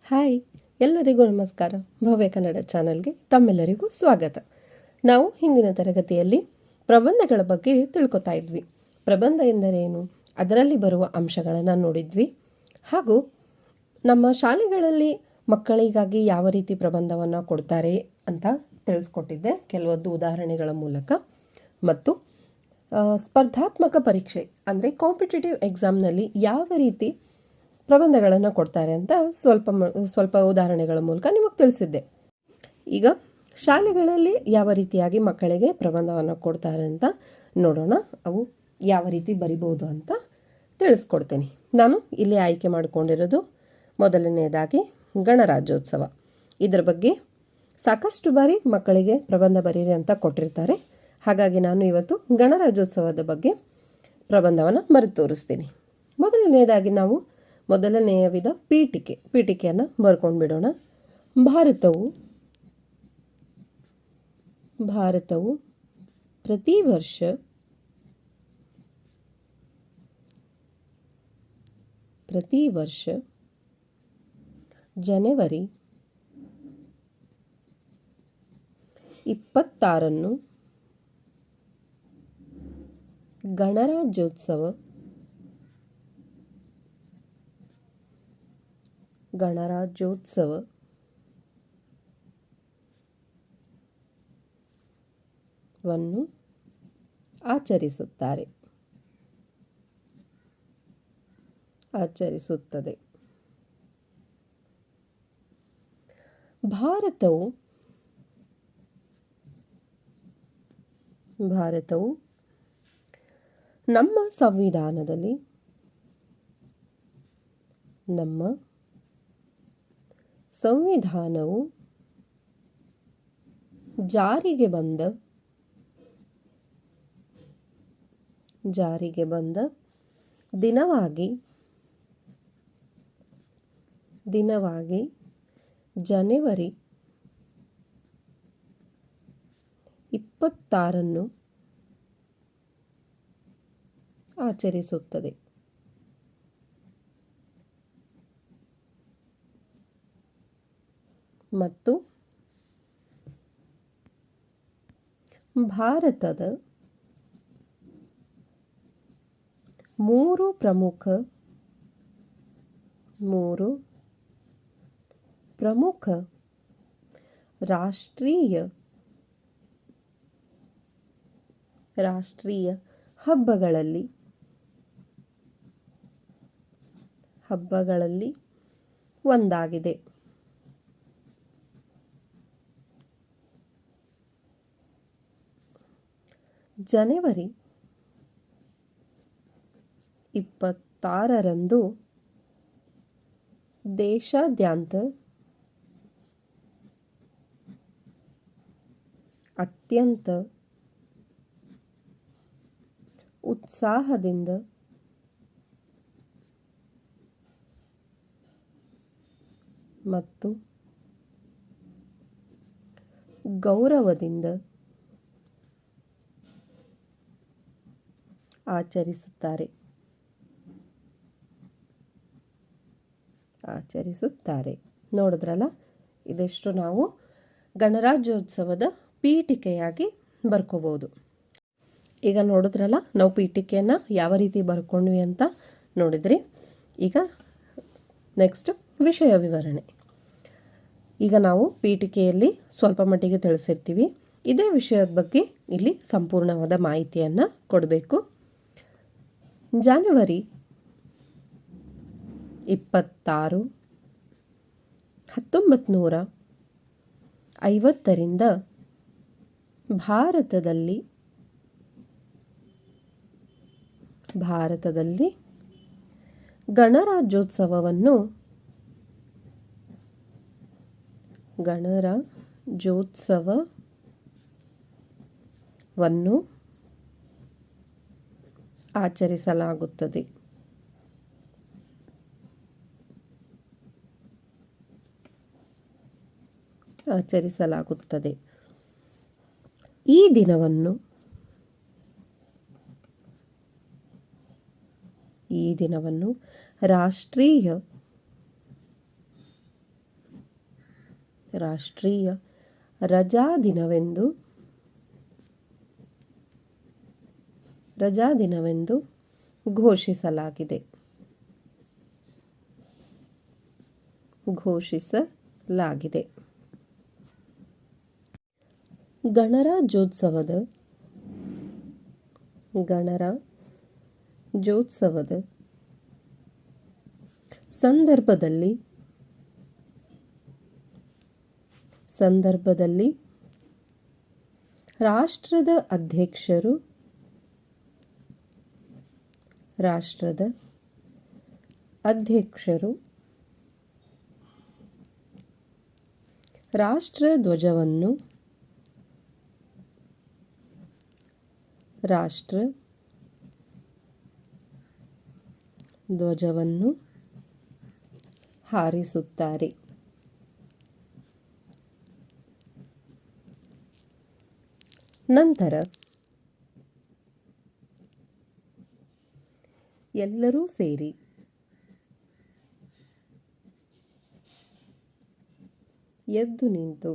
Hi, ಎಲ್ಲರಿಗೂ ನಮಸ್ಕಾರ. ಭವ್ಯ ಕನ್ನಡ ಚಾನಲ್ಗೆ ತಮ್ಮೆಲ್ಲರಿಗೂ ಸ್ವಾಗತ. ನಾವು ಹಿಂದಿನ ತರಗತಿಯಲ್ಲಿ ಪ್ರಬಂಧಗಳ ಬಗ್ಗೆ ತಿಳ್ಕೊತಾ ಇದ್ವಿ. ಪ್ರಬಂಧ ಎಂದರೇನು, ಅದರಲ್ಲಿ ಬರುವ ಅಂಶಗಳನ್ನು ನೋಡಿದ್ವಿ. ಹಾಗೂ ನಮ್ಮ ಶಾಲೆಗಳಲ್ಲಿ ಮಕ್ಕಳಿಗಾಗಿ ಯಾವ ರೀತಿ ಪ್ರಬಂಧವನ್ನು ಕೊಡ್ತಾರೆ ಅಂತ ತಿಳಿಸ್ಕೊಟ್ಟಿದ್ದೆ ಕೆಲವೊಂದು ಉದಾಹರಣೆಗಳ ಮೂಲಕ. ಮತ್ತು ಸ್ಪರ್ಧಾತ್ಮಕ ಪರೀಕ್ಷೆ ಅಂದರೆ ಕಾಂಪಿಟೇಟಿವ್ ಎಕ್ಸಾಮ್ನಲ್ಲಿ ಯಾವ ರೀತಿ ಪ್ರಬಂಧಗಳನ್ನು ಕೊಡ್ತಾರೆ ಅಂತ ಸ್ವಲ್ಪ ಉದಾಹರಣೆಗಳ ಮೂಲಕ ನಿಮಗೆ ತಿಳಿಸಿದ್ದೆ. ಈಗ ಶಾಲೆಗಳಲ್ಲಿ ಯಾವ ರೀತಿಯಾಗಿ ಮಕ್ಕಳಿಗೆ ಪ್ರಬಂಧವನ್ನು ಕೊಡ್ತಾರೆ ಅಂತ ನೋಡೋಣ. ಅವು ಯಾವ ರೀತಿ ಬರಿಬೋದು ಅಂತ ತಿಳಿಸ್ಕೊಡ್ತೀನಿ. ನಾನು ಇಲ್ಲಿ ಆಯ್ಕೆ ಮಾಡಿಕೊಂಡಿರೋದು ಮೊದಲನೆಯದಾಗಿ ಗಣರಾಜ್ಯೋತ್ಸವ. ಇದರ ಬಗ್ಗೆ ಸಾಕಷ್ಟು ಬಾರಿ ಮಕ್ಕಳಿಗೆ ಪ್ರಬಂಧ ಬರೀರಿ ಅಂತ ಕೊಟ್ಟಿರ್ತಾರೆ. ಹಾಗಾಗಿ ನಾನು ಇವತ್ತು ಗಣರಾಜ್ಯೋತ್ಸವದ ಬಗ್ಗೆ ಪ್ರಬಂಧವನ್ನು ಬರೆದು ತೋರಿಸ್ತೀನಿ. ಮೊದಲನೆಯದಾಗಿ ನಾವು ಮೊದಲನೆಯ ವಿಧ ಪೀಠಿಕೆಯನ್ನು ಬರ್ಕೊಂಡು ಬಿಡೋಣ. ಭಾರತವು ಪ್ರತಿ ವರ್ಷ ಜನವರಿ 26 ಗಣರಾಜ್ಯೋತ್ಸವವನ್ನು ಆಚರಿಸುತ್ತದೆ. ಭಾರತವು ನಮ್ಮ ಸಂವಿಧಾನವು ಜಾರಿಗೆ ಬಂದ ದಿನವಾಗಿ ಜನವರಿ 26 ಆಚರಿಸುತ್ತದೆ. ಮತ್ತು ಭಾರತದ 3 ಪ್ರಮುಖ ರಾಷ್ಟ್ರೀಯ ಹಬ್ಬಗಳಲ್ಲಿ ಒಂದಾಗಿದೆ. ಜನವರಿ 26 ದೇಶಾದ್ಯಂತ ಅತ್ಯಂತ ಉತ್ಸಾಹದಿಂದ ಮತ್ತು ಗೌರವದಿಂದ ಆಚರಿಸುತ್ತಾರೆ. ನೋಡಿದ್ರಲ್ಲ, ಇದೆಷ್ಟು ನಾವು ಗಣರಾಜ್ಯೋತ್ಸವದ ಪೀಠಿಕೆಯಾಗಿ ಬರ್ಕೋಬಹುದು. ಈಗ ನೋಡಿದ್ರಲ್ಲ, ನಾವು ಪೀಠಿಕೆಯನ್ನು ಯಾವ ರೀತಿ ಬರ್ಕೊಂಡ್ವಿ ಅಂತ ನೋಡಿದ್ರಿ. ಈಗ ನೆಕ್ಸ್ಟ್ ವಿಷಯ ವಿವರಣೆ. ಈಗ ನಾವು ಪೀಠಿಕೆಯಲ್ಲಿ ಸ್ವಲ್ಪ ಮಟ್ಟಿಗೆ ತಿಳಿಸಿರ್ತೀವಿ. ಇದೇ ವಿಷಯದ ಬಗ್ಗೆ ಇಲ್ಲಿ ಸಂಪೂರ್ಣವಾದ ಮಾಹಿತಿಯನ್ನು ಕೊಡಬೇಕು. ಜನವರಿ 26, 1950 ಭಾರತದಲ್ಲಿ ಗಣರಾಜ್ಯೋತ್ಸವವನ್ನು ಆಚರಿಸಲಾಗುತ್ತದೆ. ಈ ದಿನವನ್ನು ರಾಷ್ಟ್ರೀಯ ರಾಷ್ಟ್ರೀಯ ರಜಾದಿನವೆಂದು ಘೋಷಿಸಲಾಗಿದೆ. ಗಣರಾಜ್ಯೋತ್ಸವದ ಸಂದರ್ಭದಲ್ಲಿ ರಾಷ್ಟ್ರದ ಅಧ್ಯಕ್ಷರು ರಾಷ್ಟ್ರಧ್ವಜವನ್ನು ಹಾರಿಸುತ್ತಾರೆ. ನಂತರ ಎಲ್ಲರೂ ಸೇರಿ ಎದ್ದು ನಿಂತು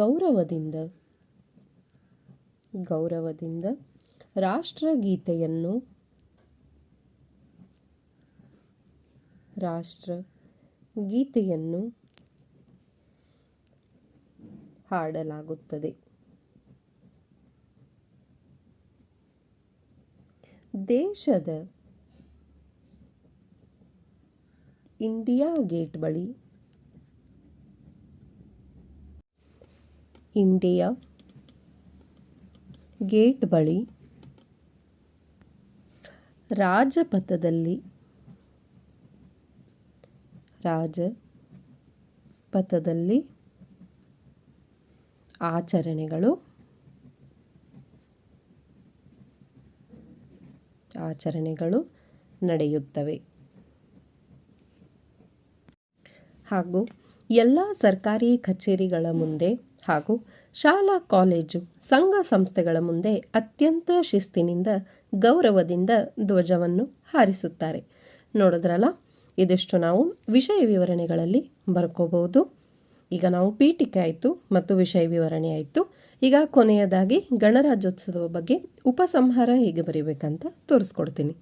ಗೌರವದಿಂದ ರಾಷ್ಟ್ರಗೀತೆಯನ್ನು ಹಾಡಲಾಗುತ್ತದೆ. ದೇಶದ ಇಂಡಿಯಾ ಗೇಟ್ ಬಳಿ ರಾಜಪಥದಲ್ಲಿ ಆಚರಣೆಗಳು ನಡೆಯುತ್ತವೆ. ಹಾಗೂ ಎಲ್ಲ ಸರ್ಕಾರಿ ಕಚೇರಿಗಳ ಮುಂದೆ ಹಾಗೂ ಶಾಲಾ ಕಾಲೇಜು ಸಂಘ ಸಂಸ್ಥೆಗಳ ಮುಂದೆ ಅತ್ಯಂತ ಶಿಸ್ತಿನಿಂದ ಗೌರವದಿಂದ ಧ್ವಜವನ್ನು ಹಾರಿಸುತ್ತಾರೆ. ನೋಡಿದ್ರಲ್ಲ, ಇದಿಷ್ಟು ನಾವು ವಿಷಯ ವಿವರಣೆಗಳಲ್ಲಿ ಬರ್ಕೋಬಹುದು. ಈಗ ನಾವು ಪೀಠಿಕೆ ಆಯಿತು ಮತ್ತು ವಿಷಯ ವಿವರಣೆ ಆಯಿತು. ಈಗ ಕೊನೆಯದಾಗಿ ಗಣರಾಜ್ಯೋತ್ಸವದ ಬಗ್ಗೆ ಉಪಸಂಹಾರ ಹೇಗೆ ಬರೀಬೇಕಂತ ತೋರಿಸ್ಕೊಡ್ತೀನಿ.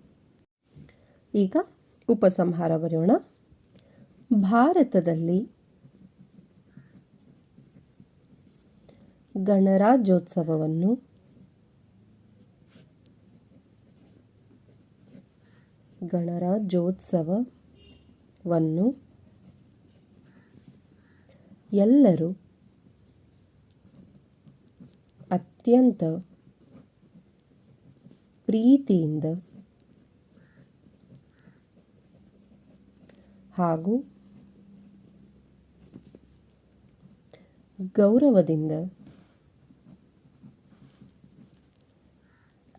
ಈಗ ಉಪಸಂಹಾರ ಬರೆಯೋಣ. ಭಾರತದಲ್ಲಿ ಗಣರಾಜ್ಯೋತ್ಸವವನ್ನು ಎಲ್ಲರೂ ಅತ್ಯಂತ ಪ್ರೀತಿಯಿಂದ ಹಾಗೂ ಗೌರವದಿಂದ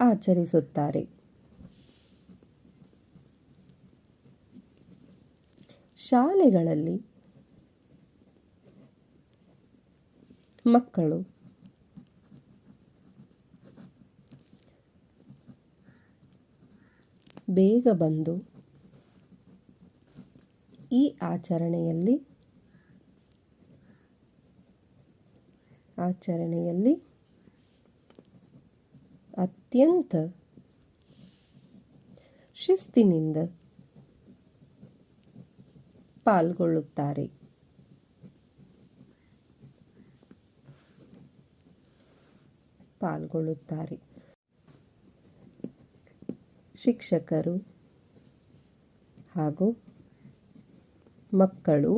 ಆಚರಿಸುತ್ತಾರೆ. ಶಾಲೆಗಳಲ್ಲಿ ಮಕ್ಕಳು ಬೇಗ ಬಂದು ಈ ಆಚರಣೆಯಲ್ಲಿ ಅತ್ಯಂತ ಶಿಸ್ತಿನಿಂದ ಪಾಲ್ಗೊಳ್ಳುತ್ತಾರೆ. ಶಿಕ್ಷಕರು ಹಾಗೂ ಮಕ್ಕಳು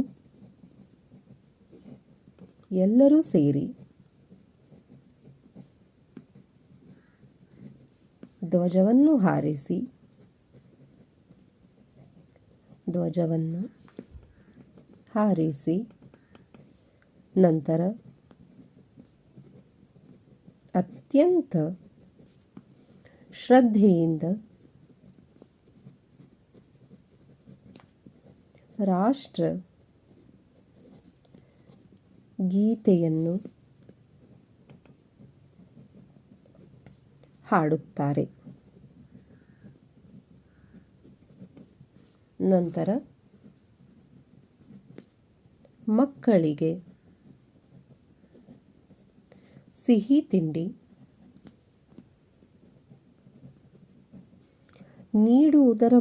ಎಲ್ಲರೂ ಸೇರಿ ಧ್ವಜವನ್ನು ಹಾರಿಸಿ ನಂತರ ಅತ್ಯಂತ ಶ್ರದ್ಧೆಯಿಂದ ರಾಷ್ಟ್ರ ಗೀತೆಯನ್ನು ಹಾಡುತ್ತಾರೆ. ನಂತರ ಮಕ್ಕಳಿಗೆ ಸಿಹಿ ತಿಂಡಿ ನೀಡುವುದರ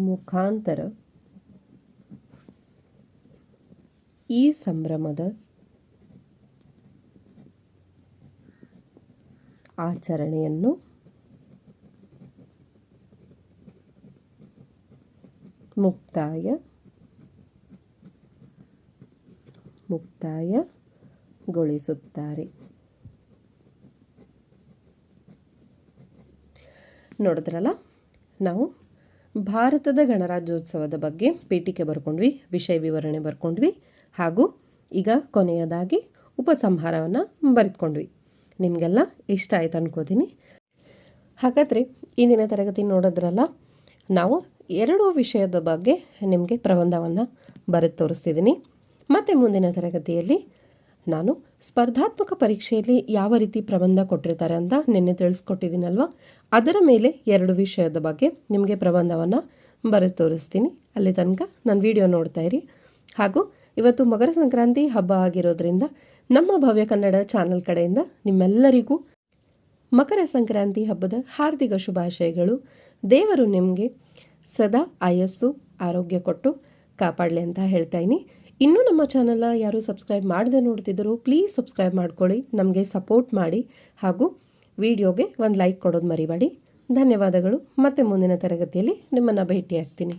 ಮುಖಾಂತರ ಈ ಸಂಭ್ರಮದ ಆಚರಣೆಯನ್ನು ಮುಕ್ತಾಯಗೊಳಿಸುತ್ತಾರೆ. ನೋಡಿದ್ರಲ್ಲ, ನಾವು ಭಾರತದ ಗಣರಾಜ್ಯೋತ್ಸವದ ಬಗ್ಗೆ ಪೀಠಿಕೆ ಬರ್ಕೊಂಡ್ವಿ, ವಿಷಯ ವಿವರಣೆ ಬರ್ಕೊಂಡ್ವಿ, ಹಾಗೂ ಈಗ ಕೊನೆಯದಾಗಿ ಉಪಸಂಹಾರವನ್ನು ಬರೆದುಕೊಂಡ್ವಿ. ನಿಮಗೆಲ್ಲ ಇಷ್ಟ ಆಯ್ತು ಅನ್ಕೋತೀನಿ. ಹಾಗಾದರೆ ಇಂದಿನ ತರಗತಿ ನೋಡಿದ್ರಲ್ಲ, ನಾವು 2 ವಿಷಯದ ಬಗ್ಗೆ ನಿಮಗೆ ಪ್ರಬಂಧವನ್ನು ಬರೆದು ತೋರಿಸ್ತಿದ್ದೀನಿ. ಮತ್ತು ಮುಂದಿನ ತರಗತಿಯಲ್ಲಿ ನಾನು ಸ್ಪರ್ಧಾತ್ಮಕ ಪರೀಕ್ಷೆಯಲ್ಲಿ ಯಾವ ರೀತಿ ಪ್ರಬಂಧ ಕೊಟ್ಟಿರ್ತಾರೆ ಅಂತ ನಿನ್ನೆ ತಿಳಿಸ್ಕೊಟ್ಟಿದ್ದೀನಲ್ವ, ಅದರ ಮೇಲೆ 2 ವಿಷಯದ ಬಗ್ಗೆ ನಿಮಗೆ ಪ್ರಬಂಧವನ್ನು ಬರೆದು ತೋರಿಸ್ತೀನಿ. ಅಲ್ಲಿ ತನಕ ನನ್ನ ವಿಡಿಯೋ ನೋಡ್ತಾ ಇರಿ. ಹಾಗೂ ಇವತ್ತು ಮಕರ ಸಂಕ್ರಾಂತಿ ಹಬ್ಬ ಆಗಿರೋದ್ರಿಂದ ನಮ್ಮ ಭವ್ಯ ಕನ್ನಡ ಚಾನಲ್ ಕಡೆಯಿಂದ ನಿಮ್ಮೆಲ್ಲರಿಗೂ ಮಕರ ಸಂಕ್ರಾಂತಿ ಹಬ್ಬದ ಹಾರ್ದಿಕ ಶುಭಾಶಯಗಳು. ದೇವರು ನಿಮಗೆ ಸದಾ ಆಯಸ್ಸು ಆರೋಗ್ಯ ಕೊಟ್ಟು ಕಾಪಾಡಲಿ ಅಂತ ಹೇಳ್ತಾ ಇದ್ದೀನಿ. ಇನ್ನೂ ನಮ್ಮ ಚಾನಲ್ನ ಯಾರು ಸಬ್ಸ್ಕ್ರೈಬ್ ಮಾಡದೆ ನೋಡ್ತಿದ್ದರೂ ಪ್ಲೀಸ್ ಸಬ್ಸ್ಕ್ರೈಬ್ ಮಾಡ್ಕೊಳ್ಳಿ, ನಮಗೆ ಸಪೋರ್ಟ್ ಮಾಡಿ, ಹಾಗೂ ವಿಡಿಯೋಗೆ ಒಂದು ಲೈಕ್ ಕೊಡೋದು ಮರಿಬೇಡಿ. ಧನ್ಯವಾದಗಳು. ಮತ್ತೆ ಮುಂದಿನ ತರಗತಿಯಲ್ಲಿ ನಿಮ್ಮನ್ನು ಭೇಟಿ ಆಗ್ತೀನಿ.